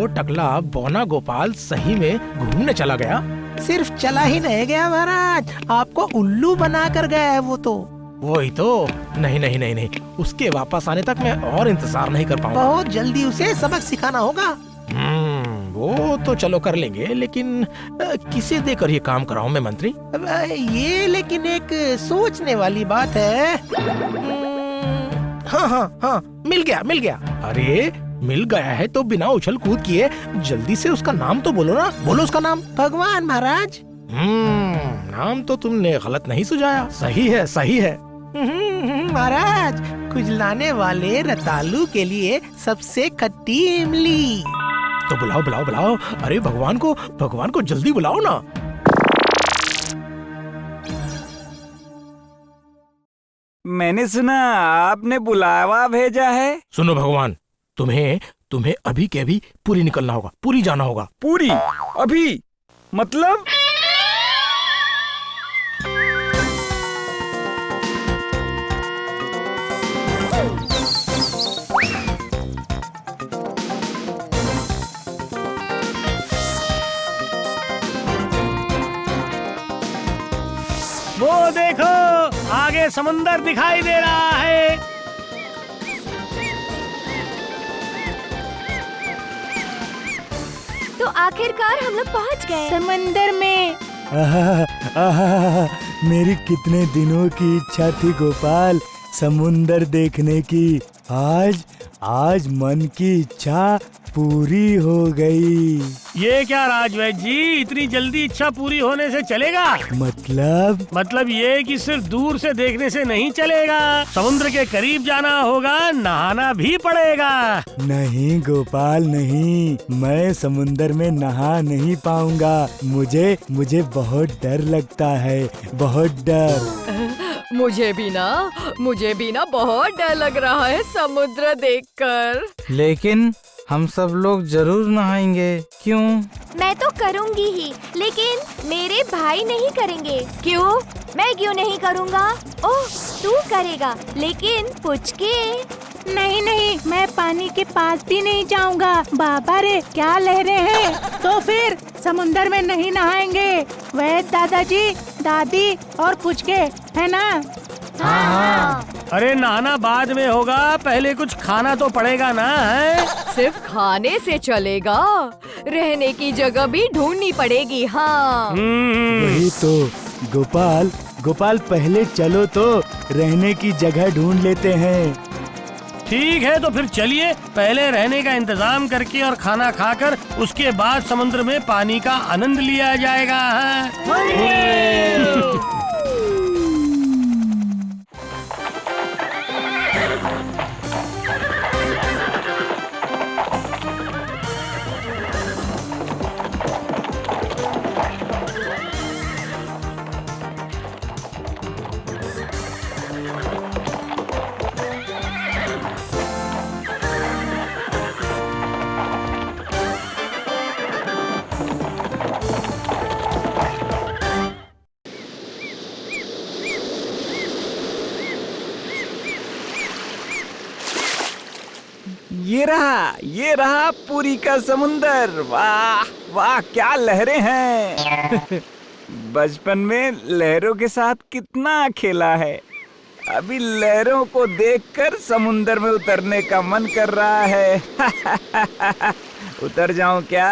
वो टकला बौना गोपाल सही में घूमने चला गया? सिर्फ चला ही नहीं गया महाराज, आपको उल्लू बना कर गया है वो तो। वही तो। नहीं नहीं नहीं नहीं, उसके वापस आने तक मैं और इंतजार नहीं कर पाऊंगा। बहुत जल्दी उसे सबक सिखाना होगा। वो तो चलो कर लेंगे, लेकिन किसे देकर ये काम कराऊं मैं मंत्री? ये लेकिन एक सोचने वाली बात है। हाँ हाँ हाँ, मिल गया। अरे मिल गया है तो बिना उछल कूद किए जल्दी से उसका नाम तो बोलो ना। बोलो उसका नाम। भगवान महाराज। नाम तो तुमने गलत नहीं सुझाया, सही है। महाराज, खुजलाने वाले रतालू के लिए सबसे खट्टी इमली। तो बुलाओ। अरे भगवान को जल्दी बुलाओ ना। मैंने सुना आपने बुलावा भेजा है। सुनो भगवान, तुम्हें अभी के अभी पूरी निकलना होगा, पूरी जाना होगा। पूरी अभी मतलब? वो देखो, आगे समुंदर दिखाई दे रहा है। तो आखिरकार हम लोग पहुंच गए समंदर में। मेरी कितने दिनों की इच्छा थी गोपाल, समुंदर देखने की। आज मन की इच्छा पूरी हो गई। ये क्या राजवैद्य जी, इतनी जल्दी इच्छा पूरी होने से चलेगा? मतलब ये कि सिर्फ दूर से देखने से नहीं चलेगा, समुद्र के करीब जाना होगा, नहाना भी पड़ेगा। नहीं गोपाल नहीं, मैं समुंदर में नहा नहीं पाऊंगा। मुझे बहुत डर लगता है, बहुत डर। मुझे भी ना बहुत डर लग रहा है समुद्र देखकर। लेकिन हम सब लोग जरूर नहाएंगे। क्यों? मैं तो करूंगी ही, लेकिन मेरे भाई नहीं करेंगे। क्यों? मैं क्यों नहीं करूंगा? ओह, तू करेगा, लेकिन पुचके। नहीं, मैं पानी के पास भी नहीं जाऊंगा। बाबा रे, क्या लहरें हैं। तो फिर समुंदर में नहीं नहाएंगे। वह दादाजी, दादी और पुचके, है ना? हाँ। अरे नहाना बाद में होगा, पहले कुछ खाना तो पड़ेगा ना। है सिर्फ खाने से चलेगा, रहने की जगह भी ढूंढनी पड़ेगी। हाँ वही तो गोपाल पहले चलो तो रहने की जगह ढूंढ लेते हैं। ठीक है, तो फिर चलिए, पहले रहने का इंतजाम करके और खाना खाकर उसके बाद समुद्र में पानी का आनंद लिया जाएगा। ये रहा पुरी का समुंदर। वाह वाह, क्या लहरें हैं। बचपन में लहरों के साथ कितना खेला है। अभी लहरों को देखकर समुंदर में उतरने का मन कर रहा है। उतर जाऊं क्या?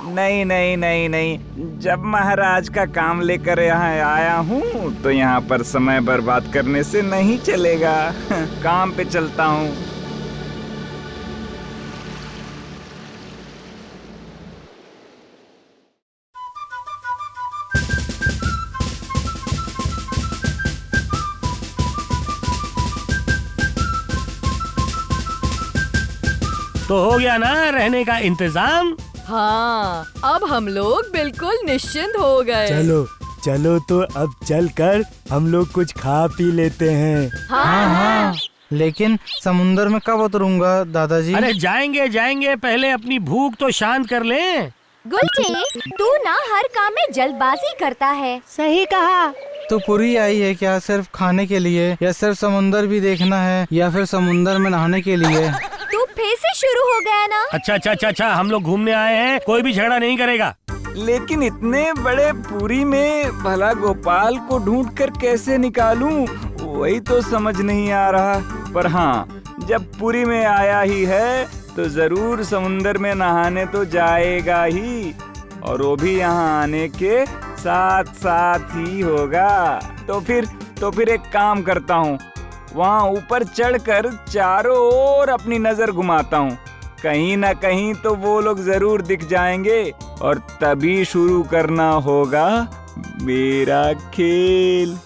नहीं। जब महाराज का काम लेकर यहाँ आया हूँ तो यहाँ पर समय बर्बाद करने से नहीं चलेगा। काम पे चलता हूँ। तो हो गया ना रहने का इंतजाम? हाँ, अब हम लोग बिल्कुल निश्चिंत हो गए। चलो तो अब चलकर हम लोग कुछ खा पी लेते हैं। हाँ। लेकिन समुंदर में कब उतरूंगा दादाजी? अरे जाएंगे, पहले अपनी भूख तो शांत कर लें। गुलटी, तू ना हर काम में जल्दबाजी करता है। सही कहा। तो पूरी आई है क्या सिर्फ खाने के लिए, या सिर्फ समुंदर भी देखना है, या फिर समुंदर में नहाने के लिए? तू फिर से शुरू हो गया ना। अच्छा, हम लोग घूमने आए हैं, कोई भी झगड़ा नहीं करेगा। लेकिन इतने बड़े पुरी में भला गोपाल को ढूंढकर कैसे निकालूं, वही तो समझ नहीं आ रहा। पर हाँ, जब पुरी में आया ही है तो जरूर समुंदर में नहाने तो जाएगा ही, और वो भी यहाँ आने के साथ साथ ही होगा। तो फिर एक काम करता हूँ, वहाँ ऊपर चढ़कर चारों ओर अपनी नजर घुमाता हूँ। कहीं ना कहीं तो वो लोग जरूर दिख जाएंगे, और तभी शुरू करना होगा मेरा खेल।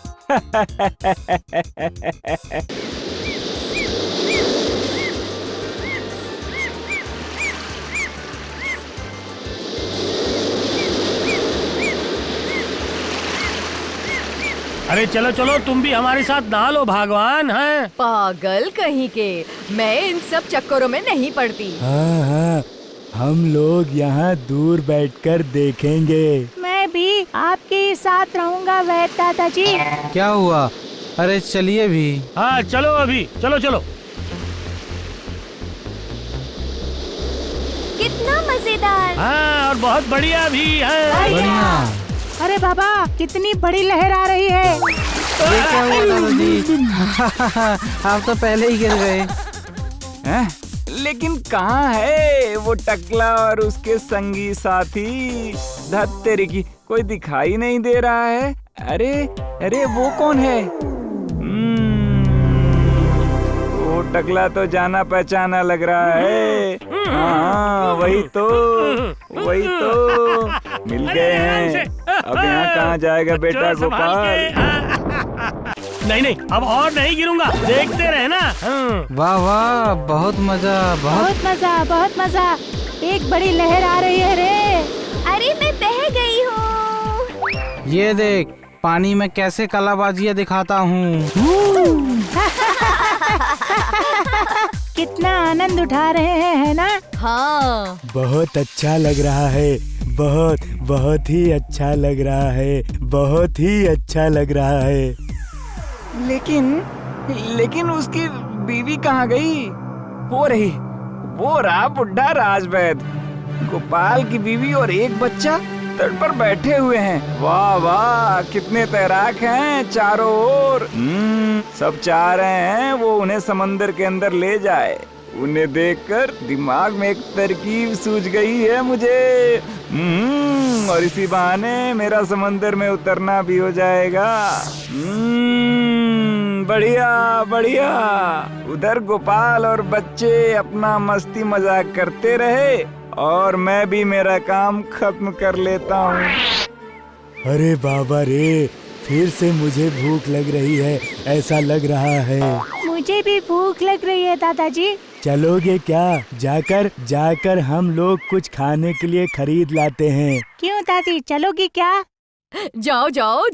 अरे चलो चलो, तुम भी हमारे साथ नहा लो, भगवान हैं। पागल कहीं के, मैं इन सब चक्करों में नहीं पड़ती। हाँ, हम लोग यहाँ दूर बैठकर देखेंगे। मैं भी आपके साथ रहूँगा वैद दादाजी। क्या हुआ? अरे चलिए भी। हाँ चलो, अभी चलो। कितना मजेदार। हाँ, और बहुत बढ़िया भी है। बढ़िया। अरे बाबा, कितनी बड़ी लहर आ रही है। ये क्या हुआ दादाजी? आप तो पहले ही गिर गए। हैं? लेकिन कहाँ है वो टकला और उसके संगी साथी? धत तेरी की, कोई दिखाई नहीं दे रहा है। अरे वो कौन है? वो टकला तो जाना पहचाना लग रहा है। हाँ, वही तो मिल गए हैं। अब यहाँ कहाँ जाएगा बेटा गोपाल? नहीं, अब और नहीं गिरूंगा, देखते रहना। वाह, बहुत मजा। एक बड़ी लहर आ रही है रे। अरे मैं बह गई हूँ। ये देख, पानी में कैसे कलाबाजियाँ दिखाता हूँ। कितना आनंद उठा रहे हैं, है ना? हाँ, बहुत अच्छा लग रहा है। बहुत ही अच्छा लग रहा है। बहुत ही अच्छा लग रहा है। लेकिन उसकी बीवी कहाँ गई? वो रहा बुढ़ा राजवैद। गोपाल की बीवी और एक बच्चा तट पर बैठे हुए हैं। वाह, कितने तैराक हैं चारों ओर। सब चाह रहे हैं वो उन्हें समंदर के अंदर ले जाए। उन्हें देखकर दिमाग में एक तरकीब सूझ गई है मुझे। और इसी बहाने मेरा समंदर में उतरना भी हो जाएगा। बढ़िया। उधर गोपाल और बच्चे अपना मस्ती मजाक करते रहे, और मैं भी मेरा काम खत्म कर लेता हूँ। अरे बाबा रे, फिर से मुझे भूख लग रही है, ऐसा लग रहा है। मुझे भी भूख लग रही है दादाजी। चलोगे क्या? जाकर हम लोग कुछ खाने के लिए खरीद लाते हैं। क्यों दादी, चलोगी क्या? जाओ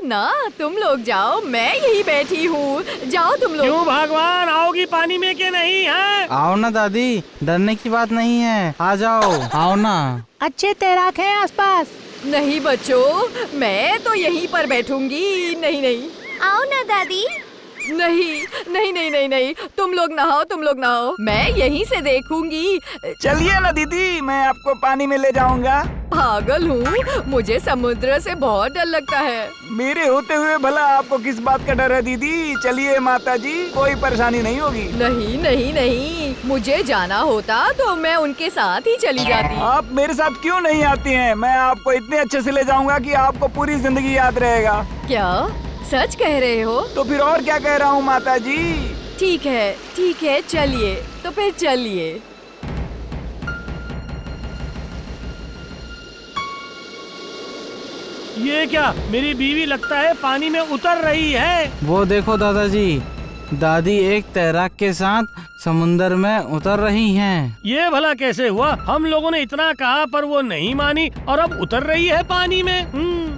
ना, तुम लोग जाओ, मैं यही बैठी हूँ। जाओ तुम लोग। क्यों भगवान, आओगी पानी में के नहीं है? आओ ना दादी, डरने की बात नहीं है, आ जाओ, आओ ना। अच्छे तैराक हैं आसपास। नहीं बच्चों, मैं तो यहीं पर बैठूंगी। नहीं। आओ ना दादी। नहीं, तुम लोग नहाओ, मैं यहीं से देखूंगी। चलिए ना दीदी, मैं आपको पानी में ले जाऊंगा। पागल हूँ, मुझे समुद्र से बहुत डर लगता है। मेरे होते हुए भला आपको किस बात का डर है दीदी? चलिए माता जी, कोई परेशानी नहीं होगी। नहीं, मुझे जाना होता तो मैं उनके साथ ही चली जाती। आप मेरे साथ क्यों नहीं आती हैं? मैं आपको इतने अच्छे से ले जाऊंगा कि आपको पूरी जिंदगी याद रहेगा। क्या सच कह रहे हो? तो फिर और क्या कह रहा हूँ माता जी। ठीक है, चलिए, तो फिर चलिए। ये क्या, मेरी बीवी लगता है पानी में उतर रही है। वो देखो दादाजी, दादी एक तैराक के साथ समुंदर में उतर रही हैं। ये भला कैसे हुआ? हम लोगों ने इतना कहा पर वो नहीं मानी, और अब उतर रही है पानी में।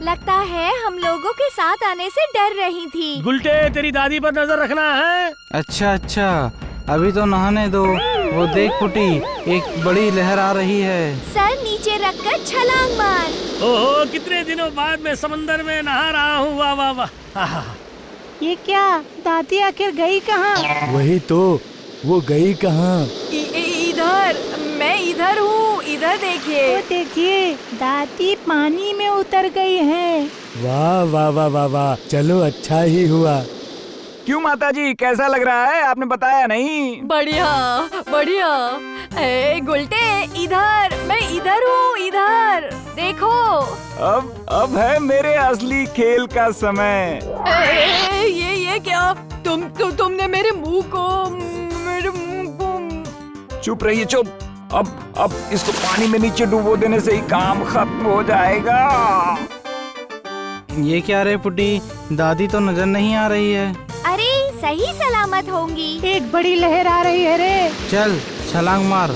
लगता है हम लोगों के साथ आने से डर रही थी। गुलटे, तेरी दादी पर नजर रखना है। अच्छा, अभी तो नहाने दो। वो देख पुटी, एक बड़ी लहर आ रही है। सर नीचे रखकर छलांग मार। ओहो, कितने दिनों बाद मैं समंदर में नहा रहा हूँ। वाह। ये क्या, दादी आखिर गई कहाँ? वही तो, वो गई कहाँ? इधर, मैं इधर हूँ, इधर देखिए। वो देखिए, दादी पानी में उतर गई हैं। वाह वाह वाह वाह वाह, चलो अच्छा ही हुआ। क्यों माताजी, कैसा लग रहा है? आपने बताया नहीं। बढ़िया बढ़िया। ए गुलटे, इधर, मैं इधर हूँ, इधर देखो। अब है मेरे असली खेल का समय। ये क्या? तुमने मेरे मुंह को चुप रहिए, चुप। अब इसको पानी में नीचे डुबो देने से ही काम खत्म हो जाएगा। ये क्या रे पुटी, दादी तो नजर नहीं आ रही है। अरे सही सलामत होंगी। एक बड़ी लहर आ रही है रे। चल छलांग मार।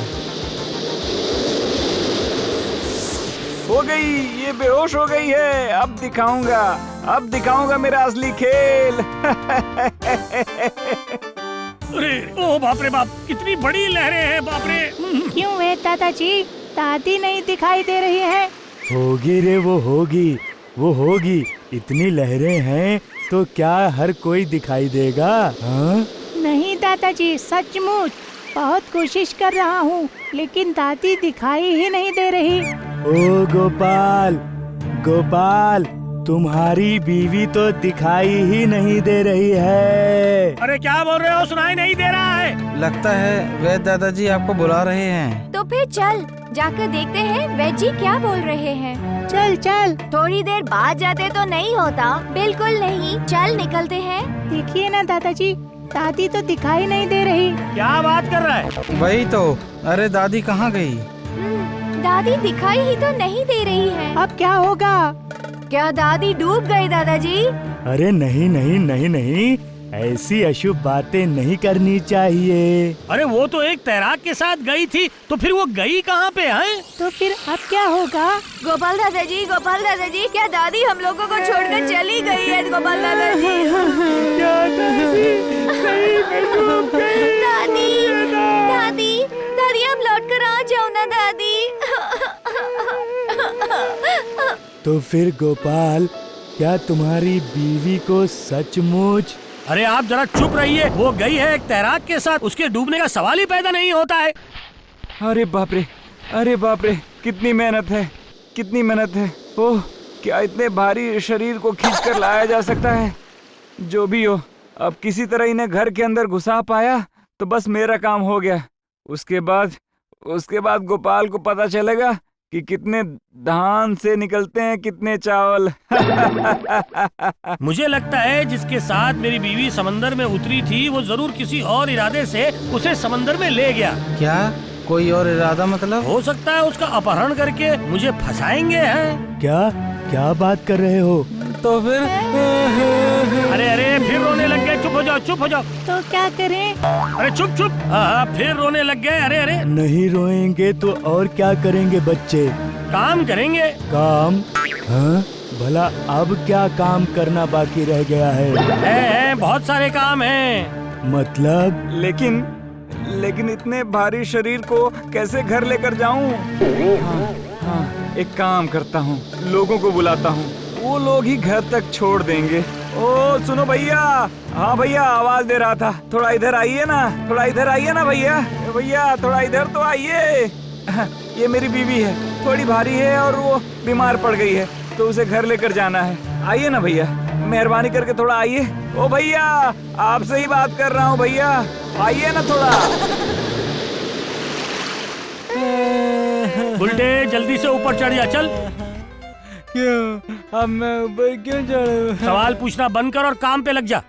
हो गई, ये बेहोश हो गई है। अब दिखाऊंगा मेरा असली खेल। अरे ओ बाप रे बाप, कितनी बड़ी लहरें हैं, बाप रे। क्यों है दादाजी, दादी नहीं दिखाई दे रही है? होगी रे, वो होगी। इतनी लहरें हैं तो क्या हर कोई दिखाई देगा? हाँ? नहीं दादाजी, सचमुच बहुत कोशिश कर रहा हूँ, लेकिन दादी दिखाई ही नहीं दे रही। ओ गोपाल, तुम्हारी बीवी तो दिखाई ही नहीं दे रही है। अरे क्या बोल रहे हो, सुनाई नहीं दे रहा है। लगता है वैद दादाजी आपको बुला रहे हैं। तो फिर चल जाकर देखते हैं वैद जी क्या बोल रहे हैं। चल। थोड़ी देर बाद जाते तो नहीं होता? बिल्कुल नहीं, चल निकलते हैं। देखिए ना दादाजी, दादी तो दिखाई नहीं दे रही। क्या बात कर रहा है? वही तो। अरे दादी कहाँ गई? दादी दिखाई ही तो नहीं दे रही है। अब क्या होगा? क्या दादी डूब गई दादाजी? अरे नहीं, ऐसी अशुभ बातें नहीं करनी चाहिए। अरे वो तो एक तैराक के साथ गई थी, तो फिर वो गई कहाँ पे है? तो फिर अब क्या होगा? गोपाल दादाजी, क्या दादी हम लोगों को छोड़कर चली गई है? गोपाल दादाजी। क्या दादी अब लौट कर आ जाओ ना दादी। तो फिर गोपाल, क्या तुम्हारी बीवी को सचमुच? अरे आप जरा चुप रहिए, वो गई है एक तैराक के साथ, उसके डूबने का सवाल ही पैदा नहीं होता है। अरे बाप रे, कितनी मेहनत है। ओह, क्या इतने भारी शरीर को खींचकर लाया जा सकता है? जो भी हो, अब किसी तरह इन्हें घर के अंदर घुसा पाया तो बस मेरा काम हो गया। उसके बाद गोपाल को पता चलेगा कि कितने धान से निकलते हैं कितने चावल। मुझे लगता है जिसके साथ मेरी बीवी समंदर में उतरी थी, वो जरूर किसी और इरादे से उसे समंदर में ले गया। क्या? कोई और इरादा मतलब? हो सकता है उसका अपहरण करके मुझे फंसाएंगे हैं। क्या बात कर रहे हो? तो फिर अरे फिर रोने लग गए। चुप हो जाओ। तो क्या करें? अरे चुप। हाँ, फिर रोने लग गए। अरे नहीं रोएंगे तो और क्या करेंगे बच्चे? काम करेंगे। काम? हाँ? भला अब क्या काम करना बाकी रह गया है? बहुत सारे काम हैं। मतलब? लेकिन इतने भारी शरीर को कैसे घर लेकर जाऊं? हाँ, एक काम करता हूँ, लोगों को बुलाता हूँ, वो लोग ही घर तक छोड़ देंगे। ओ सुनो भैया। हाँ भैया, आवाज दे रहा था, थोड़ा इधर आइए ना भैया, थोड़ा इधर तो आइए। ये मेरी बीवी है, थोड़ी भारी है और वो बीमार पड़ गई है, तो उसे घर लेकर जाना है। आइए ना भैया, मेहरबानी करके थोड़ा आइए। ओ भैया, आपसे ही बात कर रहा हूँ भैया, आइए ना थोड़ा। उल्टे जल्दी से ऊपर चढ़ जा, चल। क्यों? अब मैं ऊपर क्यों चढ़ूं? सवाल पूछना बंद कर और काम पे लग जा।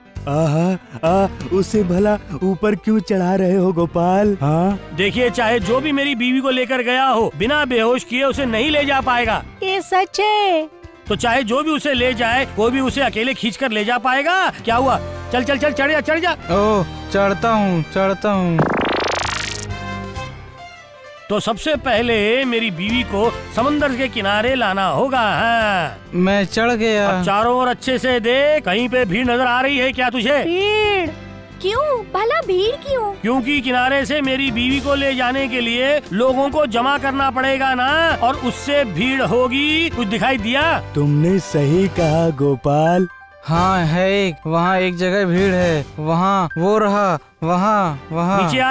उसे भला ऊपर क्यों चढ़ा रहे हो गोपाल? हाँ? देखिए, चाहे जो भी मेरी बीवी को लेकर गया हो, बिना बेहोश किए उसे नहीं ले जा पाएगा। ये सच है। तो चाहे जो भी उसे ले जाए, कोई भी उसे अकेले खींचकर ले जा पाएगा? क्या हुआ? चल चढ़ जा। ओह, चढ़ता हूँ। तो सबसे पहले मेरी बीवी को समंदर के किनारे लाना होगा। हाँ। मैं चढ़ गया। अब चारों ओर अच्छे से देख, कहीं पे भीड़ नजर आ रही है क्या तुझे? भीड़? क्यों? भला भीड़ क्यों? क्योंकि किनारे से मेरी बीवी को ले जाने के लिए लोगों को जमा करना पड़ेगा ना, और उससे भीड़ होगी। कुछ दिखाई दिया? तुमने सही कहा गोपाल। हाँ है एक, वहाँ एक जगह भीड़ है, वहाँ वो रहा, वहाँ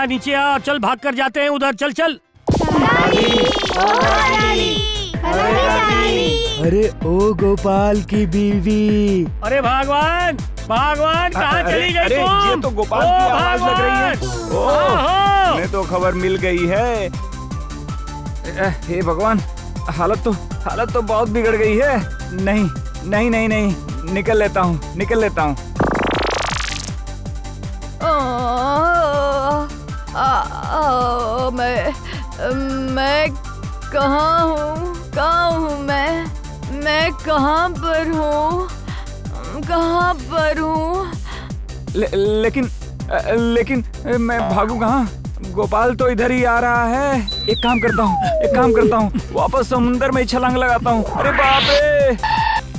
नीचे आ और चल भाग कर जाते हैं उधर, चल चल। अरे ओ गोपाल की बीवी, अरे भगवान कहाँ चली गई अरे तुम? ये तो गोपाल की आवाज लग रही है। ओह, हमें तो खबर मिल गई है। हे भगवान, हालत तो बहुत बिगड़ गई है। नहीं, निकल लेता हूँ। मैं कहाँ हूँ मैं कहाँ पर हूँ? लेकिन मैं भागू कहाँ? गोपाल तो इधर ही आ रहा है। एक काम करता हूँ, वापस समुंदर में छलांग लगाता हूँ। अरे बाप रे!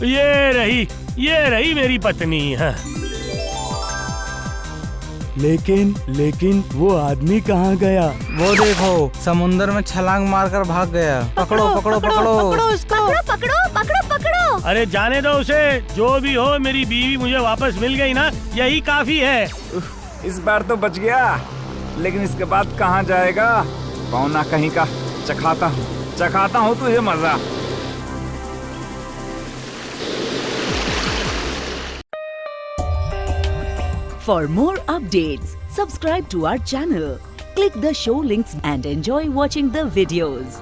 ये रही मेरी पत्नी है। लेकिन वो आदमी कहाँ गया? वो देखो, समुंदर में छलांग मारकर भाग गया। पकड़ो। पकड़ो। अरे जाने दो उसे, जो भी हो मेरी बीवी मुझे वापस मिल गई ना, यही काफी है। इस बार तो बच गया, लेकिन इसके बाद कहाँ जाएगा? पौना कहीं का। चखाता हूँ तुझे मजा। For more updates, subscribe to our channel, click the show links and enjoy watching the videos.